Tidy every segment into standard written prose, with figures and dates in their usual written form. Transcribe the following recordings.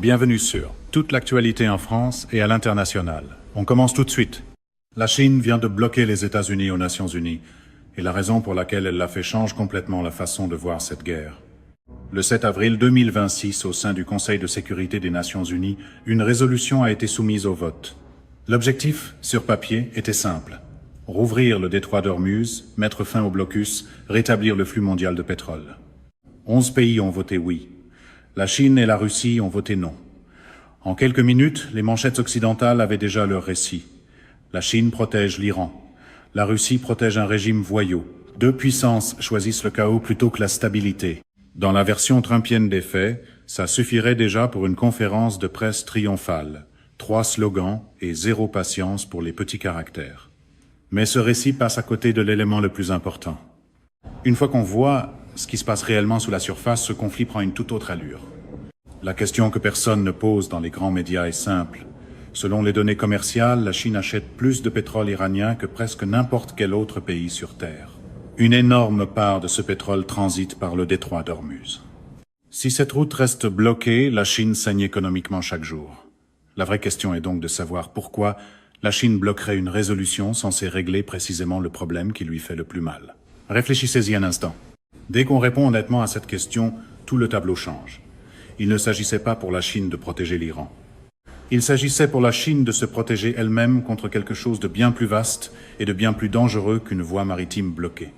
Bienvenue sur toute l'actualité en France et à l'international. On commence tout de suite. La Chine vient de bloquer les États-Unis aux Nations Unies et la raison pour laquelle elle l'a fait change complètement la façon de voir cette guerre. Le 7 avril 2026, au sein du Conseil de sécurité des Nations Unies, une résolution a été soumise au vote. L'objectif, sur papier, était simple. Rouvrir le détroit d'Ormuz, mettre fin au blocus, rétablir le flux mondial de pétrole. 11 pays ont voté oui. La Chine et la Russie ont voté non. En quelques minutes, les manchettes occidentales avaient déjà leur récit. La Chine protège l'Iran. La Russie protège un régime voyou. Deux puissances choisissent le chaos plutôt que la stabilité. Dans la version trumpienne des faits, ça suffirait déjà pour une conférence de presse triomphale. 3 slogans et 0 patience pour les petits caractères. Mais ce récit passe à côté de l'élément le plus important. Une fois qu'on voit ce qui se passe réellement sous la surface, ce conflit prend une toute autre allure. La question que personne ne pose dans les grands médias est simple. Selon les données commerciales, la Chine achète plus de pétrole iranien que presque n'importe quel autre pays sur Terre. Une énorme part de ce pétrole transite par le détroit d'Ormuz. Si cette route reste bloquée, la Chine saigne économiquement chaque jour. La vraie question est donc de savoir pourquoi la Chine bloquerait une résolution censée régler précisément le problème qui lui fait le plus mal. Réfléchissez-y un instant. Dès qu'on répond honnêtement à cette question, tout le tableau change. Il ne s'agissait pas pour la Chine de protéger l'Iran. Il s'agissait pour la Chine de se protéger elle-même contre quelque chose de bien plus vaste et de bien plus dangereux qu'une voie maritime bloquée.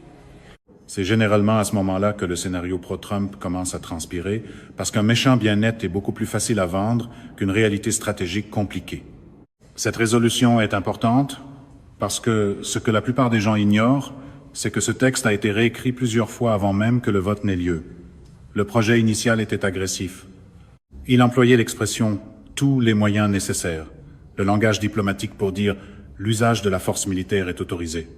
C'est généralement à ce moment-là que le scénario pro-Trump commence à transpirer, parce qu'un méchant bien net est beaucoup plus facile à vendre qu'une réalité stratégique compliquée. Cette résolution est importante parce que ce que la plupart des gens ignorent, c'est que ce texte a été réécrit plusieurs fois avant même que le vote n'ait lieu. Le projet initial était agressif. Il employait l'expression « tous les moyens nécessaires », le langage diplomatique pour dire « l'usage de la force militaire est autorisé ».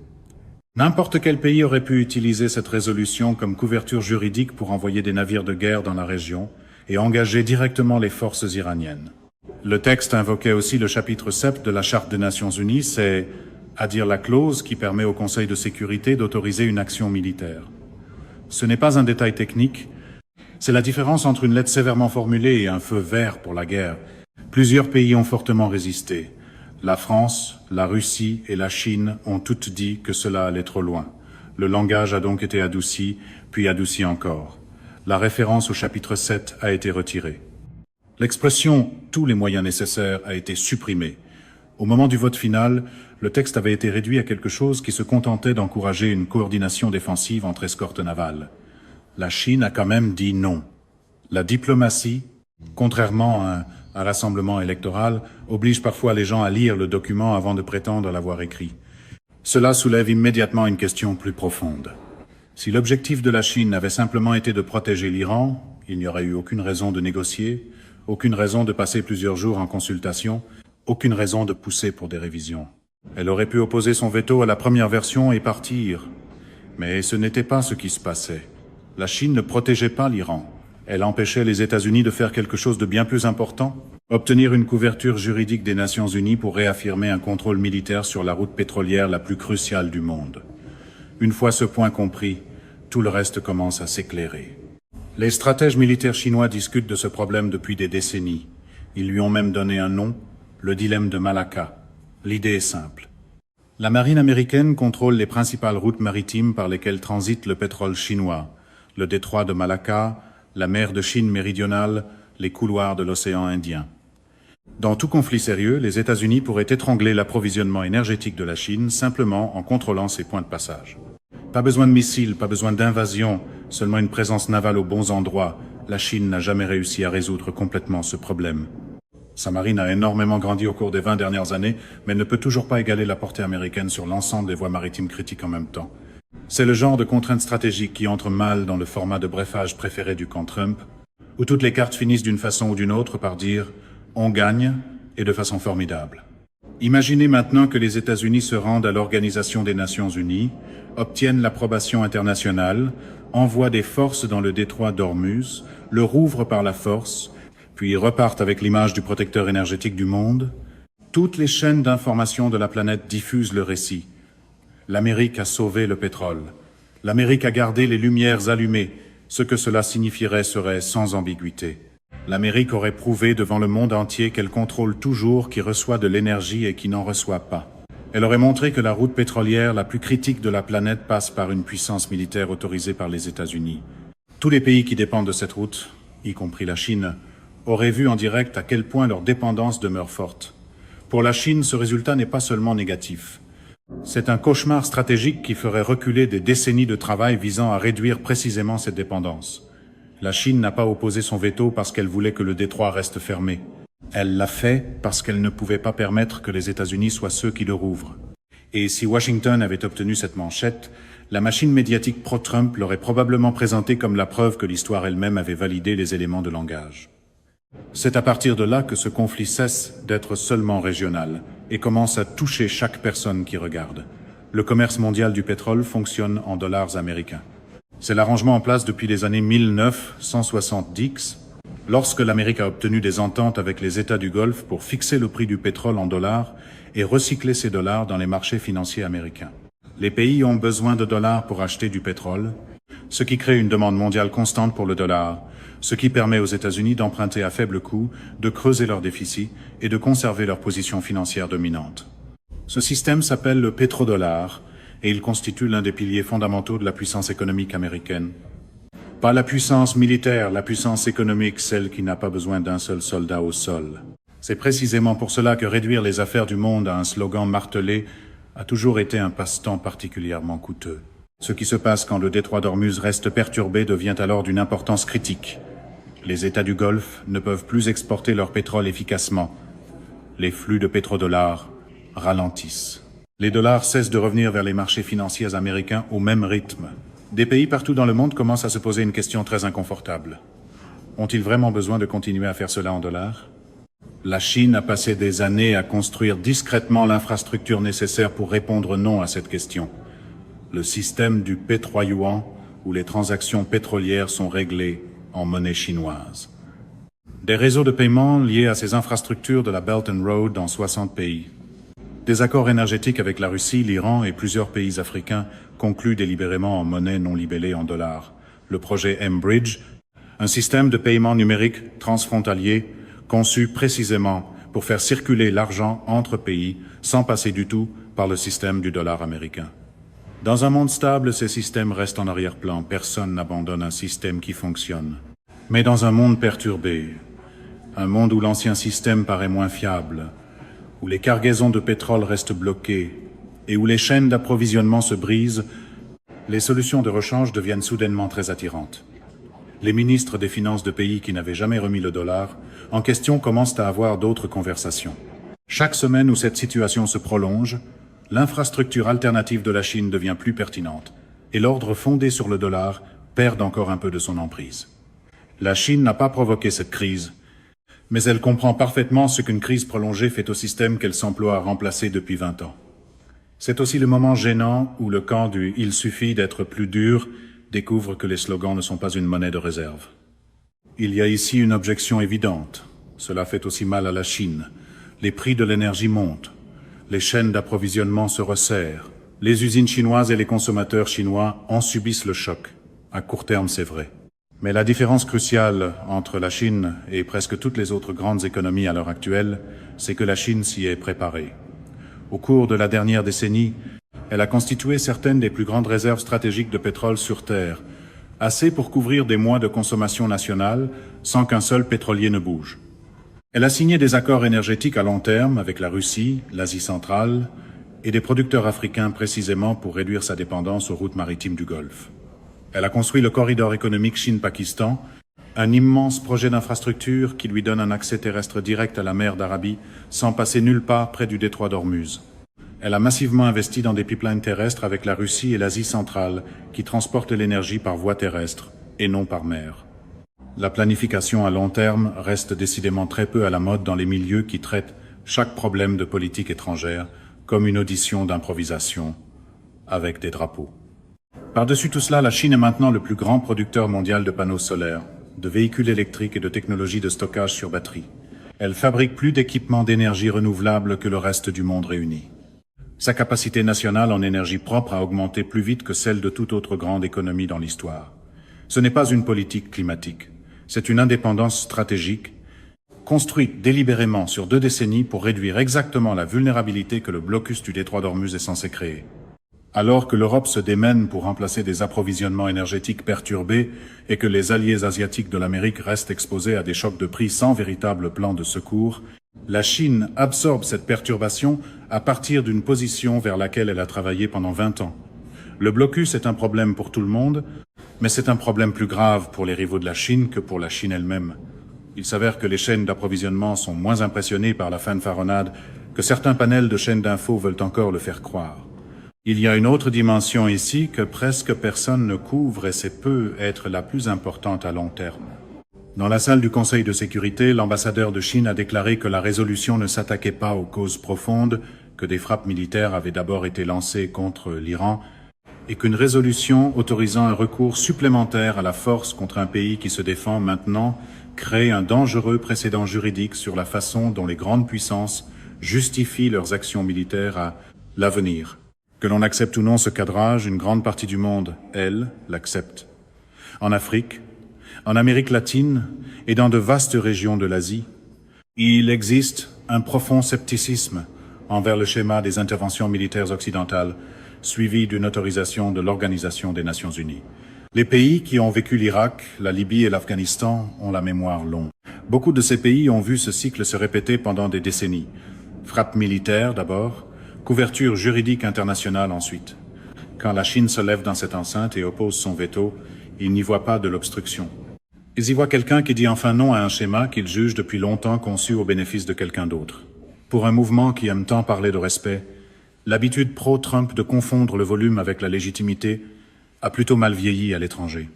N'importe quel pays aurait pu utiliser cette résolution comme couverture juridique pour envoyer des navires de guerre dans la région et engager directement les forces iraniennes. Le texte invoquait aussi le chapitre 7 de la Charte des Nations Unies, c'est à dire la clause qui permet au Conseil de sécurité d'autoriser une action militaire. Ce n'est pas un détail technique, c'est la différence entre une lettre sévèrement formulée et un feu vert pour la guerre. Plusieurs pays ont fortement résisté. La France, la Russie et la Chine ont toutes dit que cela allait trop loin. Le langage a donc été adouci, puis adouci encore. La référence au chapitre 7 a été retirée. L'expression « tous les moyens nécessaires » a été supprimée. Au moment du vote final, le texte avait été réduit à quelque chose qui se contentait d'encourager une coordination défensive entre escortes navales. La Chine a quand même dit non. La diplomatie, contrairement à un rassemblement électoral, oblige parfois les gens à lire le document avant de prétendre l'avoir écrit. Cela soulève immédiatement une question plus profonde. Si l'objectif de la Chine avait simplement été de protéger l'Iran, il n'y aurait eu aucune raison de négocier, aucune raison de passer plusieurs jours en consultation, aucune raison de pousser pour des révisions. Elle aurait pu opposer son veto à la première version et partir. Mais ce n'était pas ce qui se passait. La Chine ne protégeait pas l'Iran. Elle empêchait les États-Unis de faire quelque chose de bien plus important, obtenir une couverture juridique des Nations Unies pour réaffirmer un contrôle militaire sur la route pétrolière la plus cruciale du monde. Une fois ce point compris, tout le reste commence à s'éclairer. Les stratèges militaires chinois discutent de ce problème depuis des décennies. Ils lui ont même donné un nom, le dilemme de Malacca. L'idée est simple. La marine américaine contrôle les principales routes maritimes par lesquelles transite le pétrole chinois, le détroit de Malacca, la mer de Chine méridionale, les couloirs de l'océan Indien. Dans tout conflit sérieux, les États-Unis pourraient étrangler l'approvisionnement énergétique de la Chine simplement en contrôlant ses points de passage. Pas besoin de missiles, pas besoin d'invasion, seulement une présence navale aux bons endroits. La Chine n'a jamais réussi à résoudre complètement ce problème. Sa marine a énormément grandi au cours des 20 dernières années, mais ne peut toujours pas égaler la portée américaine sur l'ensemble des voies maritimes critiques en même temps. C'est le genre de contrainte stratégique qui entre mal dans le format de brefage préféré du camp Trump, où toutes les cartes finissent d'une façon ou d'une autre par dire « on gagne » et de façon formidable. Imaginez maintenant que les États-Unis se rendent à l'Organisation des Nations Unies, obtiennent l'approbation internationale, envoient des forces dans le détroit d'Ormuz, le rouvrent par la force, puis repartent avec l'image du protecteur énergétique du monde. Toutes les chaînes d'information de la planète diffusent le récit. L'Amérique a sauvé le pétrole. L'Amérique a gardé les lumières allumées. Ce que cela signifierait serait sans ambiguïté. L'Amérique aurait prouvé devant le monde entier qu'elle contrôle toujours qui reçoit de l'énergie et qui n'en reçoit pas. Elle aurait montré que la route pétrolière la plus critique de la planète passe par une puissance militaire autorisée par les États-Unis. Tous les pays qui dépendent de cette route, y compris la Chine, auraient vu en direct à quel point leur dépendance demeure forte. Pour la Chine, ce résultat n'est pas seulement négatif. C'est un cauchemar stratégique qui ferait reculer des décennies de travail visant à réduire précisément cette dépendance. La Chine n'a pas opposé son veto parce qu'elle voulait que le détroit reste fermé. Elle l'a fait parce qu'elle ne pouvait pas permettre que les États-Unis soient ceux qui le rouvrent. Et si Washington avait obtenu cette manchette, la machine médiatique pro-Trump l'aurait probablement présentée comme la preuve que l'histoire elle-même avait validé les éléments de langage. C'est à partir de là que ce conflit cesse d'être seulement régional et commence à toucher chaque personne qui regarde. Le commerce mondial du pétrole fonctionne en dollars américains. C'est l'arrangement en place depuis les années 1970, lorsque l'Amérique a obtenu des ententes avec les États du Golfe pour fixer le prix du pétrole en dollars et recycler ces dollars dans les marchés financiers américains. Les pays ont besoin de dollars pour acheter du pétrole, ce qui crée une demande mondiale constante pour le dollar, ce qui permet aux États-Unis d'emprunter à faible coût, de creuser leur déficit et de conserver leur position financière dominante. Ce système s'appelle le pétrodollar et il constitue l'un des piliers fondamentaux de la puissance économique américaine. Pas la puissance militaire, la puissance économique, celle qui n'a pas besoin d'un seul soldat au sol. C'est précisément pour cela que réduire les affaires du monde à un slogan martelé a toujours été un passe-temps particulièrement coûteux. Ce qui se passe quand le détroit d'Ormuz reste perturbé devient alors d'une importance critique. Les États du Golfe ne peuvent plus exporter leur pétrole efficacement. Les flux de pétrodollars ralentissent. Les dollars cessent de revenir vers les marchés financiers américains au même rythme. Des pays partout dans le monde commencent à se poser une question très inconfortable. Ont-ils vraiment besoin de continuer à faire cela en dollars? La Chine a passé des années à construire discrètement l'infrastructure nécessaire pour répondre non à cette question. Le système du pétroyuan, où les transactions pétrolières sont réglées en monnaie chinoise. Des réseaux de paiement liés à ces infrastructures de la Belt and Road dans 60 pays. Des accords énergétiques avec la Russie, l'Iran et plusieurs pays africains conclus délibérément en monnaie non libellée en dollars. Le projet M-Bridge, un système de paiement numérique transfrontalier conçu précisément pour faire circuler l'argent entre pays sans passer du tout par le système du dollar américain. Dans un monde stable, ces systèmes restent en arrière-plan. Personne n'abandonne un système qui fonctionne. Mais dans un monde perturbé, un monde où l'ancien système paraît moins fiable, où les cargaisons de pétrole restent bloquées et où les chaînes d'approvisionnement se brisent, les solutions de rechange deviennent soudainement très attirantes. Les ministres des Finances de pays qui n'avaient jamais remis le dollar en question commencent à avoir d'autres conversations. Chaque semaine où cette situation se prolonge, l'infrastructure alternative de la Chine devient plus pertinente et l'ordre fondé sur le dollar perd encore un peu de son emprise. La Chine n'a pas provoqué cette crise, mais elle comprend parfaitement ce qu'une crise prolongée fait au système qu'elle s'emploie à remplacer depuis 20 ans. C'est aussi le moment gênant où le camp du « il suffit d'être plus dur » découvre que les slogans ne sont pas une monnaie de réserve. Il y a ici une objection évidente. Cela fait aussi mal à la Chine. Les prix de l'énergie montent. Les chaînes d'approvisionnement se resserrent. Les usines chinoises et les consommateurs chinois en subissent le choc. À court terme, c'est vrai. Mais la différence cruciale entre la Chine et presque toutes les autres grandes économies à l'heure actuelle, c'est que la Chine s'y est préparée. Au cours de la dernière décennie, elle a constitué certaines des plus grandes réserves stratégiques de pétrole sur Terre, assez pour couvrir des mois de consommation nationale sans qu'un seul pétrolier ne bouge. Elle a signé des accords énergétiques à long terme avec la Russie, l'Asie centrale et des producteurs africains précisément pour réduire sa dépendance aux routes maritimes du Golfe. Elle a construit le corridor économique Chine-Pakistan, un immense projet d'infrastructure qui lui donne un accès terrestre direct à la mer d'Arabie sans passer nulle part près du détroit d'Ormuz. Elle a massivement investi dans des pipelines terrestres avec la Russie et l'Asie centrale qui transportent l'énergie par voie terrestre et non par mer. La planification à long terme reste décidément très peu à la mode dans les milieux qui traitent chaque problème de politique étrangère comme une audition d'improvisation avec des drapeaux. Par-dessus tout cela, la Chine est maintenant le plus grand producteur mondial de panneaux solaires, de véhicules électriques et de technologies de stockage sur batterie. Elle fabrique plus d'équipements d'énergie renouvelable que le reste du monde réuni. Sa capacité nationale en énergie propre a augmenté plus vite que celle de toute autre grande économie dans l'histoire. Ce n'est pas une politique climatique. C'est une indépendance stratégique, construite délibérément sur 2 décennies pour réduire exactement la vulnérabilité que le blocus du détroit d'Ormuz est censé créer. Alors que l'Europe se démène pour remplacer des approvisionnements énergétiques perturbés et que les alliés asiatiques de l'Amérique restent exposés à des chocs de prix sans véritable plan de secours, la Chine absorbe cette perturbation à partir d'une position vers laquelle elle a travaillé pendant 20 ans. Le blocus est un problème pour tout le monde, mais c'est un problème plus grave pour les rivaux de la Chine que pour la Chine elle-même. Il s'avère que les chaînes d'approvisionnement sont moins impressionnées par la fanfaronnade que certains panels de chaînes d'infos veulent encore le faire croire. Il y a une autre dimension ici que presque personne ne couvre et c'est peut être la plus importante à long terme. Dans la salle du Conseil de sécurité, l'ambassadeur de Chine a déclaré que la résolution ne s'attaquait pas aux causes profondes, que des frappes militaires avaient d'abord été lancées contre l'Iran et qu'une résolution autorisant un recours supplémentaire à la force contre un pays qui se défend maintenant crée un dangereux précédent juridique sur la façon dont les grandes puissances justifient leurs actions militaires à l'avenir. Que l'on accepte ou non ce cadrage, une grande partie du monde, elle, l'accepte. En Afrique, en Amérique latine et dans de vastes régions de l'Asie, il existe un profond scepticisme envers le schéma des interventions militaires occidentales, suivi d'une autorisation de l'Organisation des Nations Unies. Les pays qui ont vécu l'Irak, la Libye et l'Afghanistan ont la mémoire longue. Beaucoup de ces pays ont vu ce cycle se répéter pendant des décennies. Frappe militaire d'abord, couverture juridique internationale ensuite. Quand la Chine se lève dans cette enceinte et oppose son veto, ils n'y voient pas de l'obstruction. Ils y voient quelqu'un qui dit enfin non à un schéma qu'ils jugent depuis longtemps conçu au bénéfice de quelqu'un d'autre. Pour un mouvement qui aime tant parler de respect, l'habitude pro-Trump de confondre le volume avec la légitimité a plutôt mal vieilli à l'étranger.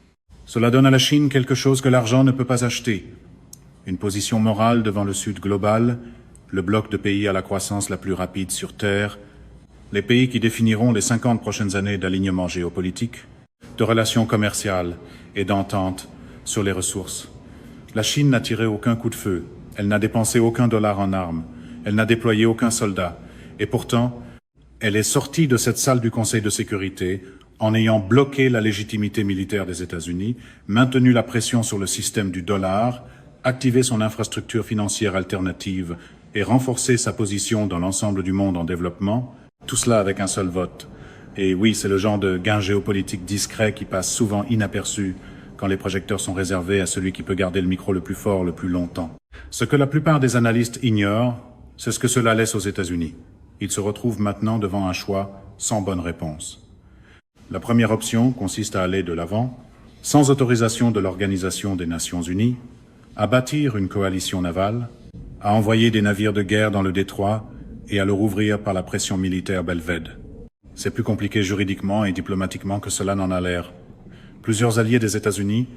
Cela donne à la Chine quelque chose que l'argent ne peut pas acheter. Une position morale devant le Sud global, le bloc de pays à la croissance la plus rapide sur Terre, les pays qui définiront les 50 prochaines années d'alignement géopolitique, de relations commerciales et d'entente sur les ressources. La Chine n'a tiré aucun coup de feu, elle n'a dépensé aucun dollar en armes, elle n'a déployé aucun soldat, et pourtant, elle est sortie de cette salle du Conseil de sécurité en ayant bloqué la légitimité militaire des États-Unis, maintenu la pression sur le système du dollar, activé son infrastructure financière alternative et renforcé sa position dans l'ensemble du monde en développement, tout cela avec un seul vote. Et oui, c'est le genre de gain géopolitique discret qui passe souvent inaperçu quand les projecteurs sont réservés à celui qui peut garder le micro le plus fort le plus longtemps. Ce que la plupart des analystes ignorent, c'est ce que cela laisse aux États-Unis. Ils se retrouvent maintenant devant un choix sans bonne réponse. La première option consiste à aller de l'avant, sans autorisation de l'Organisation des Nations Unies, à bâtir une coalition navale, à envoyer des navires de guerre dans le détroit et à le rouvrir par la pression militaire belvède. C'est plus compliqué juridiquement et diplomatiquement que cela n'en a l'air. Plusieurs alliés des États-Unis,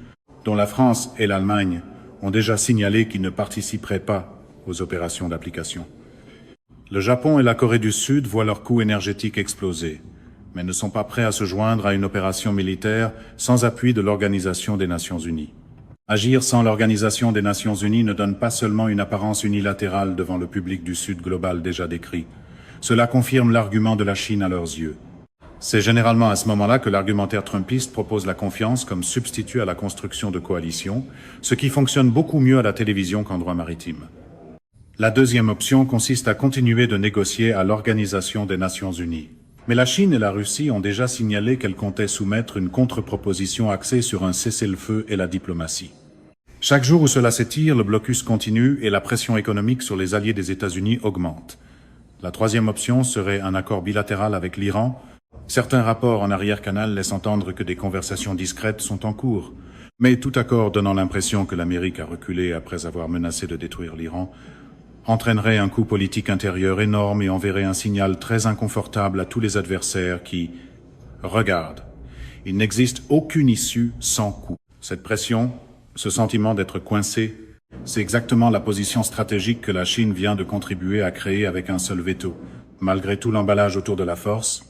dont la France et l'Allemagne, ont déjà signalé qu'ils ne participeraient pas aux opérations d'application. Le Japon et la Corée du Sud voient leurs coûts énergétiques exploser, mais ne sont pas prêts à se joindre à une opération militaire sans appui de l'Organisation des Nations Unies. Agir sans l'Organisation des Nations Unies ne donne pas seulement une apparence unilatérale devant le public du Sud global déjà décrit. Cela confirme l'argument de la Chine à leurs yeux. C'est généralement à ce moment-là que l'argumentaire trumpiste propose la confiance comme substitut à la construction de coalitions, ce qui fonctionne beaucoup mieux à la télévision qu'en droit maritime. La deuxième option consiste à continuer de négocier à l'Organisation des Nations Unies. Mais la Chine et la Russie ont déjà signalé qu'elles comptaient soumettre une contre-proposition axée sur un cessez-le-feu et la diplomatie. Chaque jour où cela s'étire, le blocus continue et la pression économique sur les alliés des États-Unis augmente. La troisième option serait un accord bilatéral avec l'Iran. Certains rapports en arrière-canal laissent entendre que des conversations discrètes sont en cours. Mais tout accord donnant l'impression que l'Amérique a reculé après avoir menacé de détruire l'Iran entraînerait un coup politique intérieur énorme et enverrait un signal très inconfortable à tous les adversaires qui regardent. Il n'existe aucune issue sans coup. Cette pression, ce sentiment d'être coincé, c'est exactement la position stratégique que la Chine vient de contribuer à créer avec un seul veto. Malgré tout l'emballage autour de la force,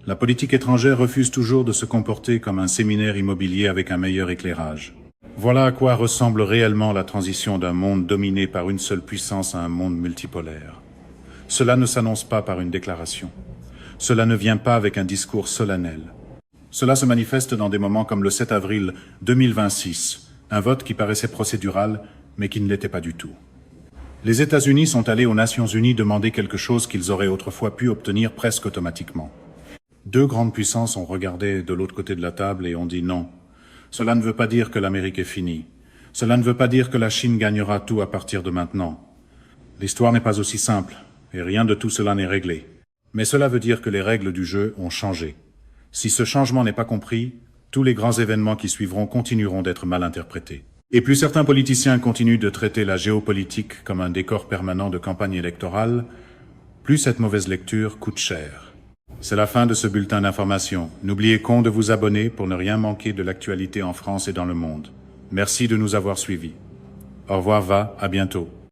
la politique étrangère refuse toujours de se comporter comme un séminaire immobilier avec un meilleur éclairage. Voilà à quoi ressemble réellement la transition d'un monde dominé par une seule puissance à un monde multipolaire. Cela ne s'annonce pas par une déclaration. Cela ne vient pas avec un discours solennel. Cela se manifeste dans des moments comme le 7 avril 2026, Un vote qui paraissait procédural, mais qui ne l'était pas du tout. Les États-Unis sont allés aux Nations Unies demander quelque chose qu'ils auraient autrefois pu obtenir presque automatiquement. Deux grandes puissances ont regardé de l'autre côté de la table et ont dit non. Cela ne veut pas dire que l'Amérique est finie. Cela ne veut pas dire que la Chine gagnera tout à partir de maintenant. L'histoire n'est pas aussi simple, et rien de tout cela n'est réglé. Mais cela veut dire que les règles du jeu ont changé. Si ce changement n'est pas compris, tous les grands événements qui suivront continueront d'être mal interprétés. Et plus certains politiciens continuent de traiter la géopolitique comme un décor permanent de campagne électorale, plus cette mauvaise lecture coûte cher. C'est la fin de ce bulletin d'information. N'oubliez pas de vous abonner pour ne rien manquer de l'actualité en France et dans le monde. Merci de nous avoir suivis. Au revoir, à bientôt.